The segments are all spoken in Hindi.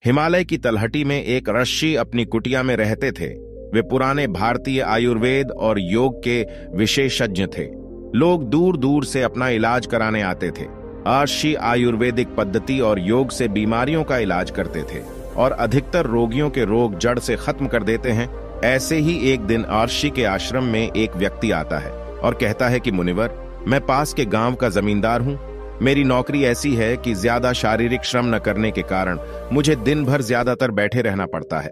हिमालय की तलहटी में एक ऋषि अपनी कुटिया में रहते थे। वे पुराने भारतीय आयुर्वेद और योग के विशेषज्ञ थे। लोग दूर दूर से अपना इलाज कराने आते थे। ऋषि आयुर्वेदिक पद्धति और योग से बीमारियों का इलाज करते थे और अधिकतर रोगियों के रोग जड़ से खत्म कर देते हैं। ऐसे ही एक दिन ऋषि के आश्रम में एक व्यक्ति आता है और कहता है कि मुनिवर, मैं पास के गांव का जमींदार हूं। मेरी नौकरी ऐसी है कि ज्यादा शारीरिक श्रम न करने के कारण मुझे दिन भर ज्यादातर बैठे रहना पड़ता है।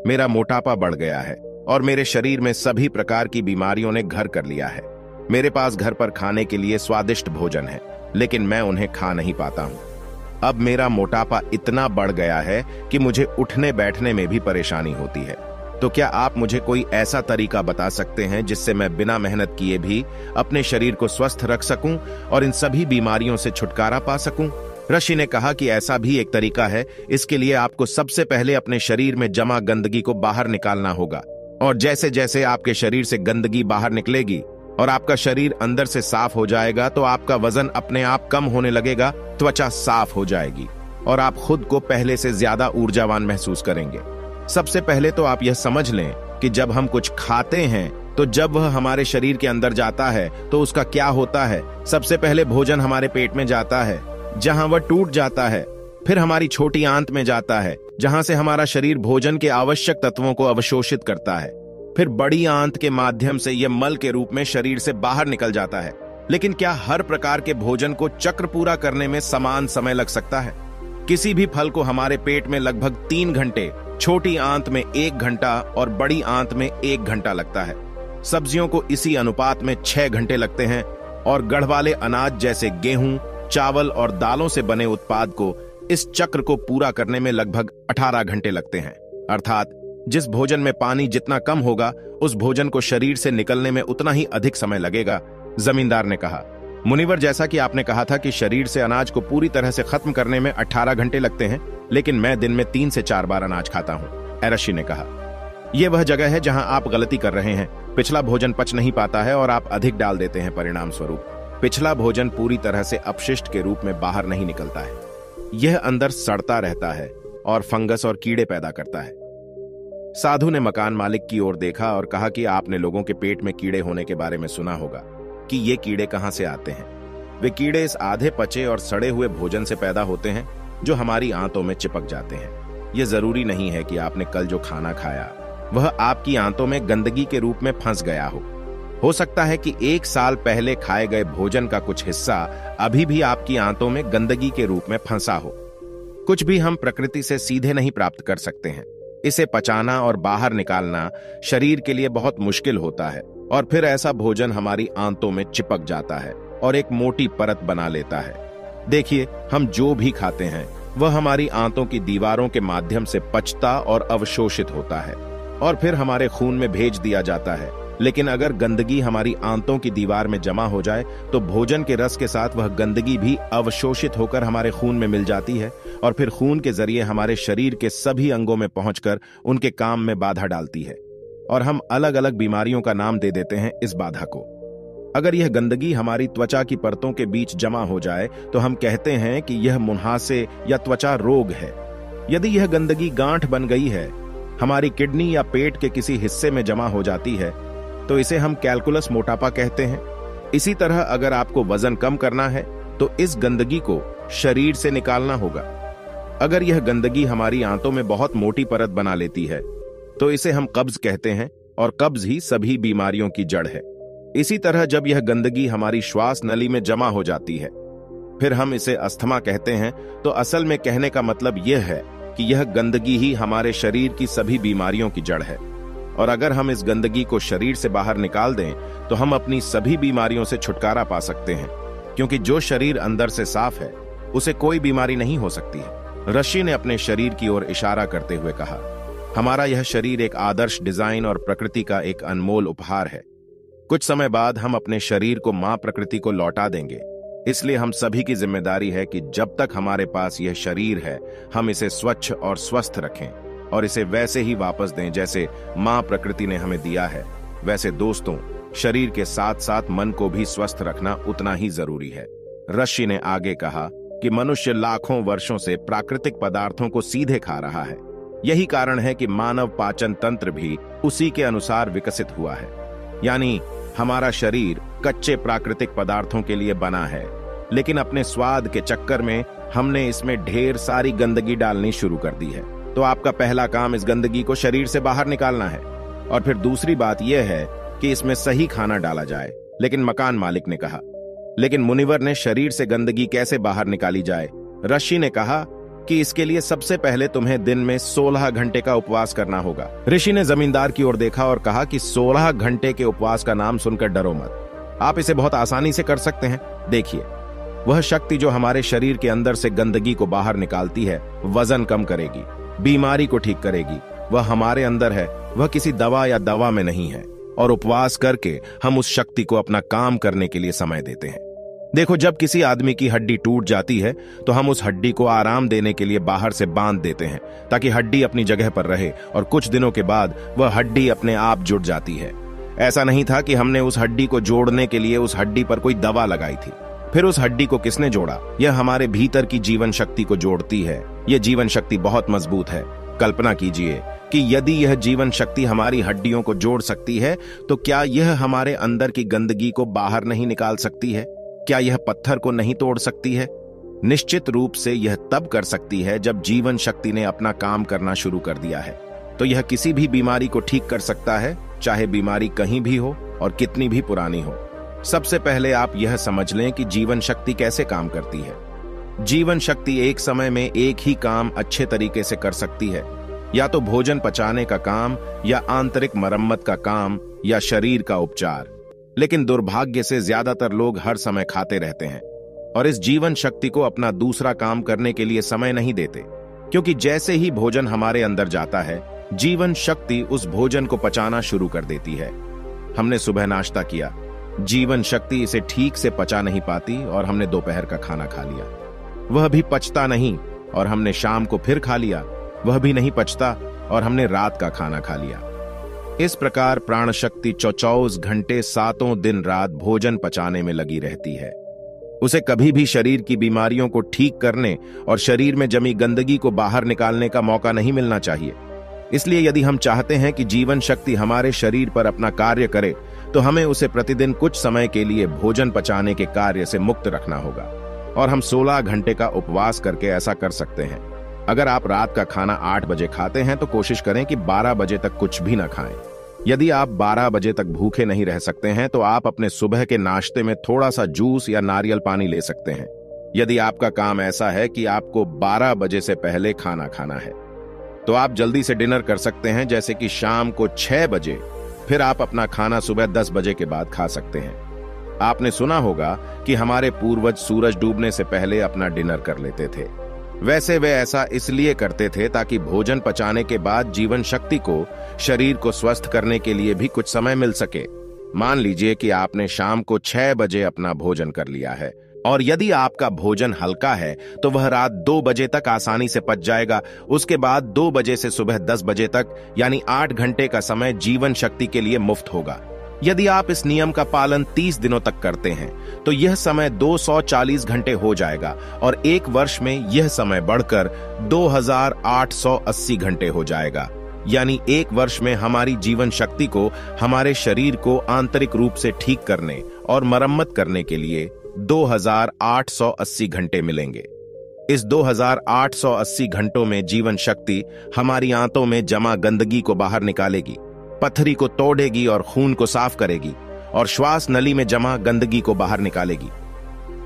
मेरा मोटापा बढ़ गया है और मेरे शरीर में सभी प्रकार की बीमारियों ने घर कर लिया है। मेरे पास घर पर खाने के लिए स्वादिष्ट भोजन है, लेकिन मैं उन्हें खा नहीं पाता हूं। अब मेरा मोटापा इतना बढ़ गया है कि मुझे उठने बैठने में भी परेशानी होती है। तो क्या आप मुझे कोई ऐसा तरीका बता सकते हैं जिससे मैं बिना मेहनत किए भी अपने शरीर को स्वस्थ रख सकूं और इन सभी बीमारियों से छुटकारा पा सकूं? ऋषि ने कहा कि ऐसा भी एक तरीका है। इसके लिए आपको सबसे पहले अपने शरीर में जमा गंदगी को बाहर निकालना होगा, और जैसे जैसे आपके शरीर से गंदगी बाहर निकलेगी और आपका शरीर अंदर से साफ हो जाएगा तो आपका वजन अपने आप कम होने लगेगा, त्वचा साफ हो जाएगी और आप खुद को पहले से ज्यादा ऊर्जावान महसूस करेंगे। सबसे पहले तो आप यह समझ लें कि जब हम कुछ खाते हैं तो जब वह हमारे शरीर के अंदर जाता है तो उसका क्या होता है। सबसे पहले भोजन हमारे पेट में जाता है, जहां वह टूट जाता है। फिर हमारी छोटी आंत में जाता है, जहां से हमारा शरीर भोजन के आवश्यक तत्वों को अवशोषित करता है। फिर बड़ी आंत के माध्यम से यह मल के रूप में शरीर से बाहर निकल जाता है। लेकिन क्या हर प्रकार के भोजन को चक्र पूरा करने में समान समय लग सकता है? किसी भी फल को हमारे पेट में लगभग 3 घंटे, छोटी आंत में 1 घंटा और बड़ी आंत में 1 घंटा लगता है। सब्जियों को इसी अनुपात में 6 घंटे लगते हैं और गढ़ वाले अनाज जैसे गेहूं, चावल और दालों से बने उत्पाद को इस चक्र को पूरा करने में लगभग 18 घंटे लगते हैं। अर्थात जिस भोजन में पानी जितना कम होगा, उस भोजन को शरीर से निकलने में उतना ही अधिक समय लगेगा। जमींदार ने कहा, मुनिवर, जैसा कि आपने कहा था कि शरीर से अनाज को पूरी तरह से खत्म करने में 18 घंटे लगते हैं, लेकिन मैं दिन में 3 से 4 बार अनाज खाता हूं, ऋषि ने कहा। यह वह जगह है जहां आप गलती कर रहे हैं। पिछला भोजन पच नहीं पाता है और आप अधिक डाल देते हैं। परिणाम स्वरूप पिछला भोजन पूरी तरह से अपशिष्ट के रूप में बाहर नहीं निकलता है। यह अंदर सड़ता रहता है और फंगस और कीड़े पैदा करता है। साधु ने मकान मालिक की ओर देखा और कहा कि आपने लोगों के पेट में कीड़े होने के बारे में सुना होगा कि ये कीड़े कहां से आते हैं। वे कीड़े इस आधे पचे और सड़े हुए भोजन से पैदा होते हैं जो हमारी आंतों में चिपक जाते हैं। यह जरूरी नहीं है कि आपने कल जो खाना खाया वह आपकी आंतों में गंदगी के रूप में फंस गया हो सकता है कि 1 साल पहले खाए गए भोजन का कुछ हिस्सा अभी भी आपकी आंतों में गंदगी के रूप में फंसा हो। कुछ भी हम प्रकृति से सीधे नहीं प्राप्त कर सकते हैं। इसे पचाना और बाहर निकालना शरीर के लिए बहुत मुश्किल होता है और फिर ऐसा भोजन हमारी आंतों में चिपक जाता है और एक मोटी परत बना लेता है। देखिए, हम जो भी खाते हैं वह हमारी आंतों की दीवारों के माध्यम से पचता और अवशोषित होता है और फिर हमारे खून में भेज दिया जाता है। लेकिन अगर गंदगी हमारी आंतों की दीवार में जमा हो जाए तो भोजन के रस के साथ वह गंदगी भी अवशोषित होकर हमारे खून में मिल जाती है और फिर खून के जरिए हमारे शरीर के सभी अंगों में पहुंचकर उनके काम में बाधा डालती है और हम अलग अलग बीमारियों का नाम दे देते हैं इस बाधा को। अगर यह गंदगी हमारी त्वचा की परतों के बीच जमा हो जाए तो हम कहते हैं कि यह मुहासे या त्वचा रोग है। यदि यह गंदगी गांठ बन गई है, हमारी किडनी या पेट के किसी हिस्से में जमा हो जाती है, तो इसे हम कैलकुलस मोटापा कहते हैं। इसी तरह अगर आपको वजन कम करना है तो इस गंदगी को शरीर से निकालना होगा। अगर यह गंदगी हमारी आंतों में बहुत मोटी परत बना लेती है तो इसे हम कब्ज कहते हैं और कब्ज ही सभी बीमारियों की जड़ है। इसी तरह जब यह गंदगी हमारी श्वास नली में जमा हो जाती है, फिर हम इसे अस्थमा कहते हैं। तो असल में कहने का मतलब यह है कि यह गंदगी ही हमारे शरीर की सभी बीमारियों की जड़ है और अगर हम इस गंदगी को शरीर से बाहर निकाल दें तो हम अपनी सभी बीमारियों से छुटकारा पा सकते हैं, क्योंकि जो शरीर अंदर से साफ है उसे कोई बीमारी नहीं हो सकती है। ऋषि ने अपने शरीर की ओर इशारा करते हुए कहा, हमारा यह शरीर एक आदर्श डिजाइन और प्रकृति का एक अनमोल उपहार है। कुछ समय बाद हम अपने शरीर को मां प्रकृति को लौटा देंगे। इसलिए हम सभी की जिम्मेदारी है कि जब तक हमारे पास यह शरीर है हम इसे स्वच्छ और स्वस्थ रखें और इसे वैसे ही वापस दें जैसे मां प्रकृति ने हमें दिया है। वैसे दोस्तों, शरीर के साथ साथ मन को भी स्वस्थ रखना उतना ही जरूरी है। ऋषि ने आगे कहा, कि मनुष्य लाखों वर्षों से प्राकृतिक पदार्थों को सीधे खा रहा है। यही कारण है कि मानव पाचन तंत्र भी उसी के अनुसार विकसित हुआ है। यानी हमारा शरीर कच्चे प्राकृतिक पदार्थों के लिए बना है, लेकिन अपने स्वाद के चक्कर में हमने इसमें ढेर सारी गंदगी डालनी शुरू कर दी है। तो आपका पहला काम इस गंदगी को शरीर से बाहर निकालना है। और फिर दूसरी बात यह है कि इसमें सही खाना डाला जाए। लेकिन मकान मालिक ने कहा, लेकिन मुनिवर ने शरीर से गंदगी कैसे बाहर निकाली जाए? ऋषि ने कहा कि इसके लिए सबसे पहले तुम्हें दिन में 16 घंटे का उपवास करना होगा। ऋषि ने जमींदार की ओर देखा और कहा कि 16 घंटे के उपवास का नाम सुनकर डरो मत, आप इसे बहुत आसानी से कर सकते हैं। देखिए, वह शक्ति जो हमारे शरीर के अंदर से गंदगी को बाहर निकालती है, वजन कम करेगी, बीमारी को ठीक करेगी, वह हमारे अंदर है, वह किसी दवा या दवा में नहीं है। और उपवास करके हम उस शक्ति को अपना काम करने के लिए समय देते हैं। देखो, जब किसी आदमी की हड्डी टूट जाती है तो हम उस हड्डी को आराम देने के लिए बाहर से बांध देते हैं ताकि हड्डी अपनी जगह पर रहे, और कुछ दिनों के बाद वह हड्डी अपने आप जुड़ जाती है। ऐसा नहीं था कि हमने उस हड्डी को जोड़ने के लिए उस हड्डी पर कोई दवा लगाई थी। फिर उस हड्डी को किसने जोड़ा? यह हमारे भीतर की जीवन शक्ति को जोड़ती है। यह जीवन शक्ति बहुत मजबूत है। कल्पना कीजिए कि यदि यह जीवन शक्ति हमारी हड्डियों को जोड़ सकती है, तो क्या यह हमारे अंदर की गंदगी को बाहर नहीं निकाल सकती है? क्या यह पत्थर को नहीं तोड़ सकती है? निश्चित रूप से यह तब कर सकती है जब जीवन शक्ति ने अपना काम करना शुरू कर दिया है। तो यह किसी भी बीमारी को ठीक कर सकता है, चाहे बीमारी कहीं भी हो और कितनी भी पुरानी हो। सबसे पहले आप यह समझ लें कि जीवन शक्ति कैसे काम करती है। जीवन शक्ति एक समय में एक ही काम अच्छे तरीके से कर सकती है, या तो भोजन पचाने का काम, या आंतरिक मरम्मत का काम, या शरीर का उपचार। लेकिन दुर्भाग्य से ज्यादातर लोग हर समय खाते रहते हैं और इस जीवन शक्ति को अपना दूसरा काम करने के लिए समय नहीं देते, क्योंकि जैसे ही भोजन हमारे अंदर जाता है, जीवन शक्ति उस भोजन को पचाना शुरू कर देती है। हमने सुबह नाश्ता किया, जीवन शक्ति इसे ठीक से पचा नहीं पाती और हमने दोपहर का खाना खा लिया, वह भी पचता नहीं, और हमने शाम को फिर खा लिया, वह भी नहीं पचता, और हमने रात का खाना खा लिया। इस प्रकार प्राण शक्ति 24 घंटे 7 दिन रात भोजन पचाने में लगी रहती है। उसे कभी भी शरीर की बीमारियों को ठीक करने और शरीर में जमी गंदगी को बाहर निकालने का मौका नहीं मिलना चाहिए। इसलिए यदि हम चाहते हैं कि जीवन शक्ति हमारे शरीर पर अपना कार्य करे, तो हमें उसे प्रतिदिन कुछ समय के लिए भोजन पचाने के कार्य से मुक्त रखना होगा। और हम 16 घंटे का उपवास करके ऐसा कर सकते हैं। अगर आप रात का खाना 8 बजे खाते हैं तो कोशिश करें कि 12 बजे तक कुछ भी ना खाएं। यदि आप 12 बजे तक भूखे नहीं रह सकते हैं तो आप अपने सुबह के नाश्ते में थोड़ा सा जूस या नारियल पानी ले सकते हैं। यदि आपका काम ऐसा है कि आपको 12 बजे से पहले खाना खाना है, तो आप जल्दी से डिनर कर सकते हैं, जैसे कि शाम को 6 बजे। फिर आप अपना खाना सुबह 10 बजे के बाद खा सकते हैं। आपने सुना होगा कि हमारे पूर्वज सूरज डूबने से पहले अपना डिनर कर लेते थे। वैसे वे ऐसा इसलिए करते थे ताकि भोजन पचाने के बाद जीवन शक्ति को शरीर को स्वस्थ करने के लिए भी कुछ समय मिल सके। मान लीजिए कि आपने शाम को 6 बजे अपना भोजन कर लिया है, और यदि आपका भोजन हल्का है तो वह रात 2 बजे तक आसानी से पच जाएगा। उसके बाद 2 बजे से सुबह 10 बजे तक, यानी 8 घंटे का समय जीवन शक्ति के लिए मुफ्त होगा। यदि आप इस नियम का पालन 30 दिनों तक करते हैं तो यह समय 240 घंटे हो जाएगा, और 1 वर्ष में यह समय बढ़कर 2880 घंटे हो जाएगा। यानी 1 वर्ष में हमारी जीवन शक्ति को हमारे शरीर को आंतरिक रूप से ठीक करने और मरम्मत करने के लिए 2880 घंटे मिलेंगे। इस 2880 घंटों में जीवन शक्ति हमारी आंतों में जमा गंदगी को बाहर निकालेगी, पथरी को तोड़ेगी और खून को साफ करेगी, और श्वास नली में जमा गंदगी को बाहर निकालेगी।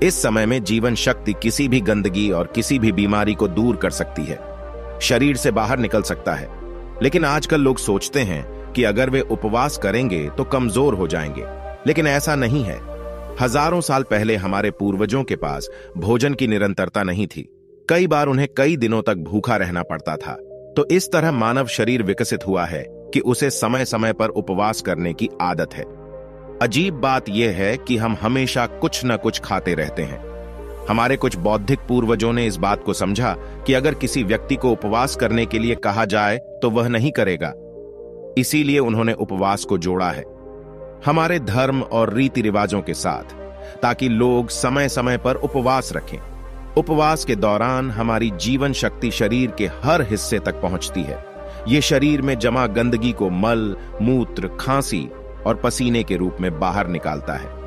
इस समय में जीवन शक्ति किसी भी गंदगी और किसी भी बीमारी को दूर कर सकती है, शरीर से बाहर निकल सकता है। लेकिन आजकल लोग सोचते हैं कि अगर वे उपवास करेंगे तो कमजोर हो जाएंगे, लेकिन ऐसा नहीं है। हजारों साल पहले हमारे पूर्वजों के पास भोजन की निरंतरता नहीं थी। कई बार उन्हें कई दिनों तक भूखा रहना पड़ता था। तो इस तरह मानव शरीर विकसित हुआ है कि उसे समय समय पर उपवास करने की आदत है। अजीब बात यह है कि हम हमेशा कुछ न कुछ खाते रहते हैं। हमारे कुछ बौद्धिक पूर्वजों ने इस बात को समझा कि अगर किसी व्यक्ति को उपवास करने के लिए कहा जाए तो वह नहीं करेगा, इसीलिए उन्होंने उपवास को जोड़ा है हमारे धर्म और रीति रिवाजों के साथ, ताकि लोग समय समय पर उपवास रखें। उपवास के दौरान हमारी जीवन शक्ति शरीर के हर हिस्से तक पहुंचती है। ये शरीर में जमा गंदगी को मल, मूत्र, खांसी और पसीने के रूप में बाहर निकालता है।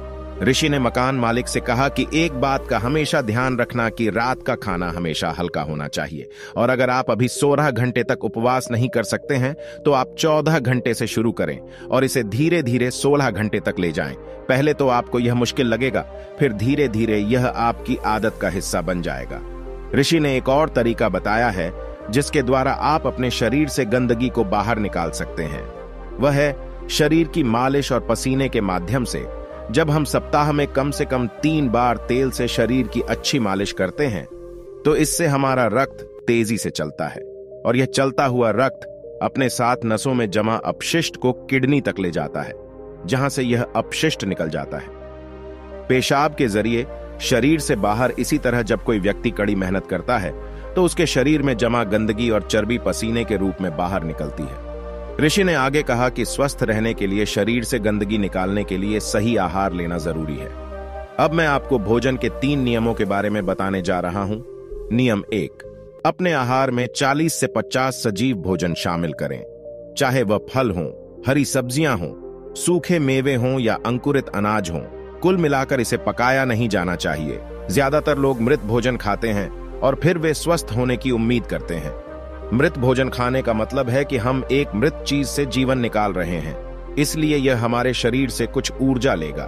ऋषि ने मकान मालिक से कहा कि एक बात का हमेशा ध्यान रखना कि रात का खाना हमेशा हल्का होना चाहिए, और अगर आप अभी 16 घंटे तक उपवास नहीं कर सकते हैं तो आप 14 घंटे से शुरू करें और इसे धीरे धीरे 16 घंटे तक ले जाएं। पहले तो आपको यह मुश्किल लगेगा, फिर धीरे धीरे यह आपकी आदत का हिस्सा बन जाएगा। ऋषि ने एक और तरीका बताया है जिसके द्वारा आप अपने शरीर से गंदगी को बाहर निकाल सकते हैं। वह है शरीर की मालिश और पसीने के माध्यम से। जब हम सप्ताह में कम से कम 3 बार तेल से शरीर की अच्छी मालिश करते हैं तो इससे हमारा रक्त तेजी से चलता है, और यह चलता हुआ रक्त अपने साथ नसों में जमा अपशिष्ट को किडनी तक ले जाता है, जहां से यह अपशिष्ट निकल जाता है पेशाब के जरिए शरीर से बाहर। इसी तरह जब कोई व्यक्ति कड़ी मेहनत करता है तो उसके शरीर में जमा गंदगी और चर्बी पसीने के रूप में बाहर निकलती है। ऋषि ने आगे कहा कि स्वस्थ रहने के लिए शरीर से गंदगी निकालने के लिए सही आहार लेना जरूरी है। अब मैं आपको भोजन के 3 नियमों के बारे में बताने जा रहा हूं। नियम 1, अपने आहार में 40 से 50 सजीव भोजन शामिल करें, चाहे वह फल हों, हरी सब्जियां हों, सूखे मेवे हों या अंकुरित अनाज हों। कुल मिलाकर इसे पकाया नहीं जाना चाहिए। ज्यादातर लोग मृत भोजन खाते हैं और फिर वे स्वस्थ होने की उम्मीद करते हैं। मृत भोजन खाने का मतलब है कि हम एक मृत चीज से जीवन निकाल रहे हैं, इसलिए यह हमारे शरीर से कुछ ऊर्जा लेगा,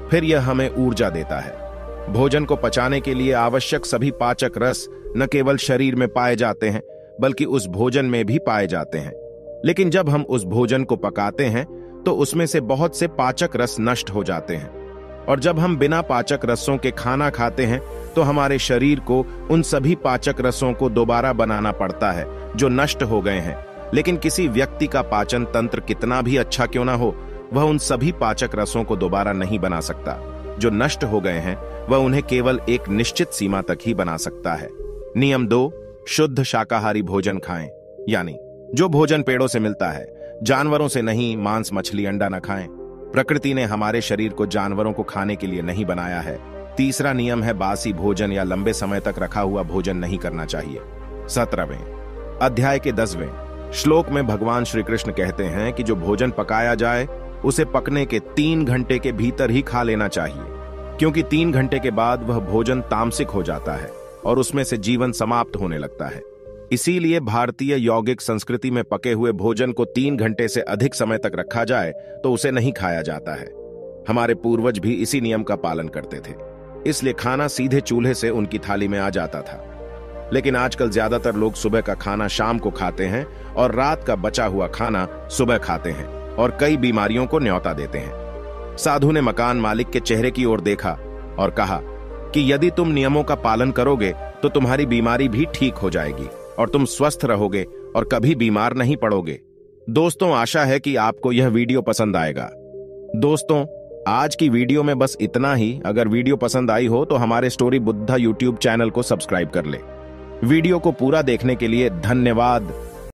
फिर यह हमें ऊर्जा देता है। भोजन को पचाने के लिए आवश्यक सभी पाचक रस न केवल शरीर में पाए जाते हैं बल्कि उस भोजन में भी पाए जाते हैं। लेकिन जब हम उस भोजन को पकाते हैं तो उसमें से बहुत से पाचक रस नष्ट हो जाते हैं, और जब हम बिना पाचक रसों के खाना खाते हैं तो हमारे शरीर को उन सभी पाचक रसों को दोबारा बनाना पड़ता है जो नष्ट हो गए हैं। लेकिन किसी व्यक्ति का पाचन तंत्र कितना भी अच्छा क्यों ना हो, वह उन सभी पाचक रसों को दोबारा नहीं बना सकता। जो नष्ट हो गए हैं वह उन्हें केवल एक निश्चित सीमा तक ही बना सकता है। नियम 2, शुद्ध शाकाहारी भोजन खाएं, यानी जो भोजन पेड़ों से मिलता है, जानवरों से नहीं। मांस, मछली, अंडा न खाएं। प्रकृति ने हमारे शरीर को जानवरों को खाने के लिए नहीं बनाया है। तीसरा नियम है बासी भोजन या लंबे समय तक रखा हुआ भोजन नहीं करना चाहिए। 17वें अध्याय के 10वें श्लोक में भगवान श्री कृष्ण कहते हैं कि जो भोजन पकाया जाए उसे पकने के 3 घंटे के भीतर ही खा लेना चाहिए, क्योंकि 3 घंटे के बाद वह भोजन तामसिक हो जाता है और उसमें से जीवन समाप्त होने लगता है। इसीलिए भारतीय यौगिक संस्कृति में पके हुए भोजन को 3 घंटे से अधिक समय तक रखा जाए तो उसे नहीं खाया जाता है। हमारे पूर्वज भी इसी नियम का पालन करते थे, इसलिए खाना सीधे चूल्हे से उनकी थाली में आ जाता था। लेकिन आजकल ज्यादातर लोग सुबह का खाना शाम को खाते हैं और रात का बचा हुआ खाना सुबह खाते हैं और कई बीमारियों को न्योता देते हैं। साधु ने मकान मालिक के चेहरे की ओर देखा और कहा कि यदि तुम नियमों का पालन करोगे तो तुम्हारी बीमारी भी ठीक हो जाएगी और तुम स्वस्थ रहोगे और कभी बीमार नहीं पड़ोगे। दोस्तों, आशा है कि आपको यह वीडियो पसंद आएगा। दोस्तों, आज की वीडियो में बस इतना ही। अगर वीडियो पसंद आई हो तो हमारे स्टोरी बुद्धा यूट्यूब चैनल को सब्सक्राइब कर ले। वीडियो को पूरा देखने के लिए धन्यवाद।